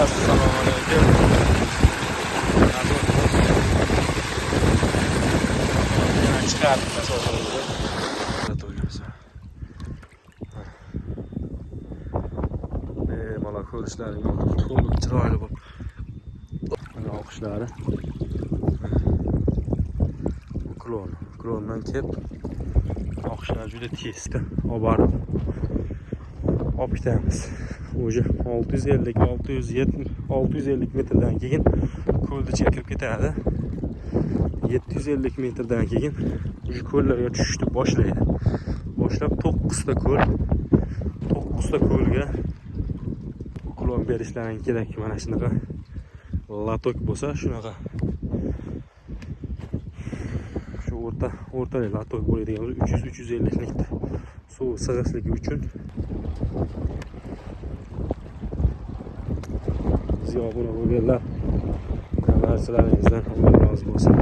Assalomualaikum. Yana chiqardik masofamizni. Mana ko'rishlaring to'liq chiroyli bo'lib. Mana oqishlari. Klondan kelib oqishlar juda tezda olib borib olib ketamiz. Уже 650 metrdan keyin ko'lni chekib ketadi. 750 metrdan keyin уже ko'llarga tushishni boshlaydi. Boshlab 9 ta ko'lga klon berishlaring kerak. Mana shunaqa latok bo'lsa, shunaqa shu o'rtali latok bo'ladigan 300-350 likda suv sig'ishligi uchun ziyobuna bo'lganlar, barchalaringizdan Alloh rozi bo'lsin.